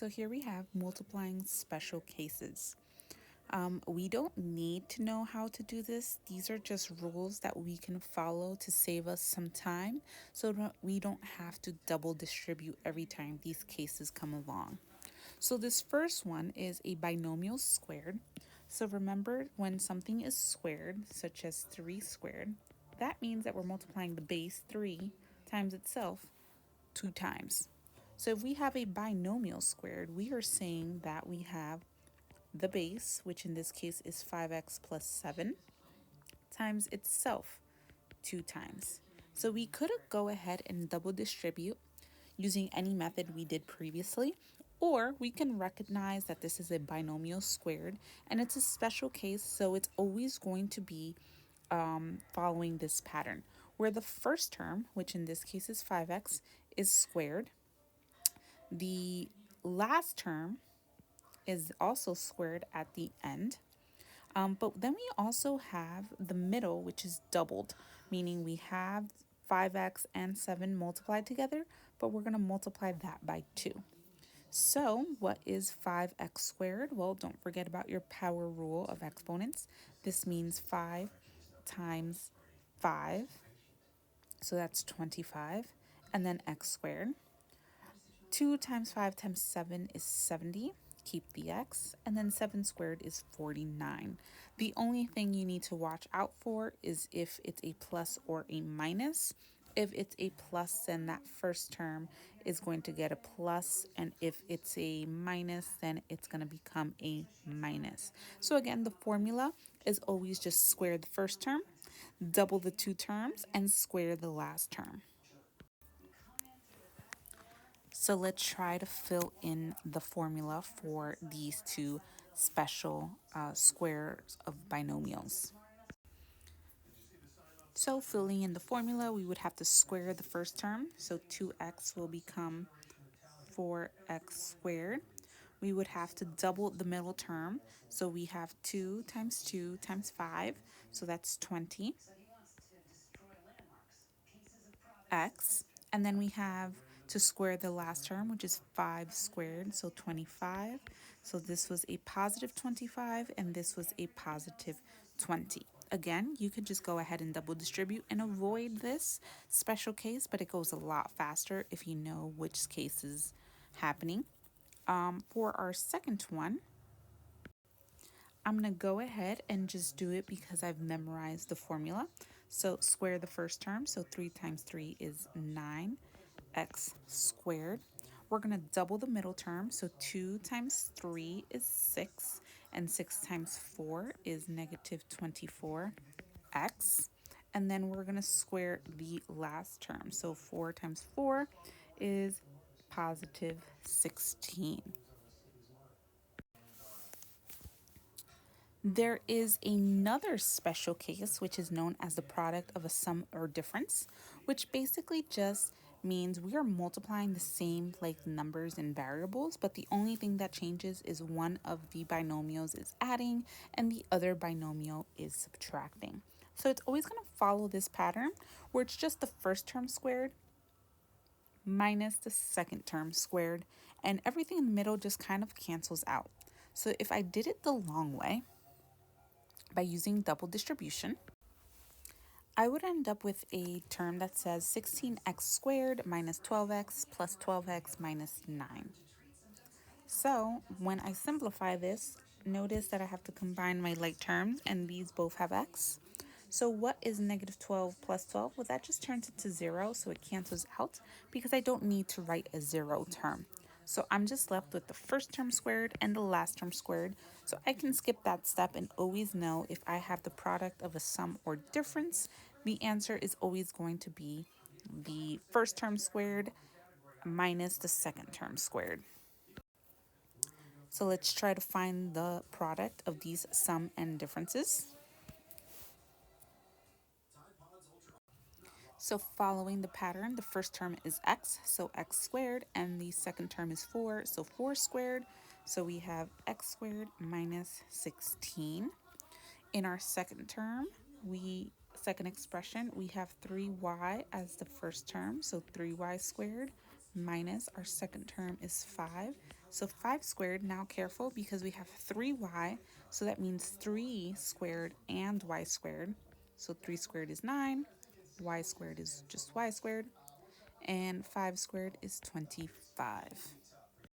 So here we have multiplying special cases. We don't need to know how to do this. These are just rules that we can follow to save us some time so that we don't have to double distribute every time these cases come along. So this first one is a binomial squared. So remember, when something is squared, such as 3 squared, that means that we're multiplying the base 3 times itself 2 times. So if we have a binomial squared, we are saying that we have the base, which in this case is 5x plus 7, times itself 2 times. So we could go ahead and double distribute using any method we did previously, or we can recognize that this is a binomial squared and it's a special case, so it's always going to be following this pattern, where the first term, which in this case is 5x, is squared. The last term is also squared at the end. But then we also have the middle, which is doubled, meaning we have 5x and 7 multiplied together, but we're going to multiply that by 2. So what is 5x squared? Well, don't forget about your power rule of exponents. This means 5 times 5, so that's 25, and then x squared. 2 times 5 times 7 is 70. Keep the x, and then 7 squared is 49. The only thing you need to watch out for is if it's a plus or a minus. If it's a plus, then that first term is going to get a plus, and if it's a minus, then it's going to become a minus. So again, the formula is always just square the first term, double the 2 terms, and square the last term. So let's try to fill in the formula for these two special squares of binomials. So filling in the formula, we would have to square the first term. So 2x will become 4x squared. We would have to double the middle term. So we have 2 times 5. So that's 20x. And then we have to square the last term, which is 5 squared, so 25. So this was a positive 25, and this was a positive 20. Again, you could just go ahead and double distribute and avoid this special case, but it goes a lot faster if you know which case is happening. For our second one, I'm going to go ahead and just do it because I've memorized the formula. So square the first term, so 3 times 3 is 9. X squared. We're going to double the middle term, so 2 times 3 is 6, and 6 times 4 is negative 24x. And then we're going to square the last term, so 4 times 4 is positive 16. There is another special case, which is known as the product of a sum or difference, which basically just means we are multiplying the same like numbers and variables, but the only thing that changes is one of the binomials is adding and the other binomial is subtracting. So it's always going to follow this pattern where it's just the first term squared minus the second term squared, and everything in the middle just kind of cancels out. So if I did it the long way, by using double distribution, I would end up with a term that says 16x squared minus 12x plus 12x minus 9. So when I simplify this, notice that I have to combine my like terms, and these both have x. So what is negative 12 plus 12? Well, that just turns it to 0, so it cancels out because I don't need to write a 0 term. So I'm just left with the first term squared and the last term squared. So I can skip that step and always know if I have the product of a sum or difference, the answer is always going to be the first term squared minus the second term squared. So let's try to find the product of these sum and differences. So following the pattern, the first term is x, so x squared, and the second term is 4, so 4 squared. So we have x squared minus 16. In our second term, second expression, we have 3y as the first term, so 3y squared minus our second term is 5. So 5 squared, now careful because we have 3y, so that means 3 squared and y squared. So 3 squared is 9, y squared is just y squared, and 5 squared is 25.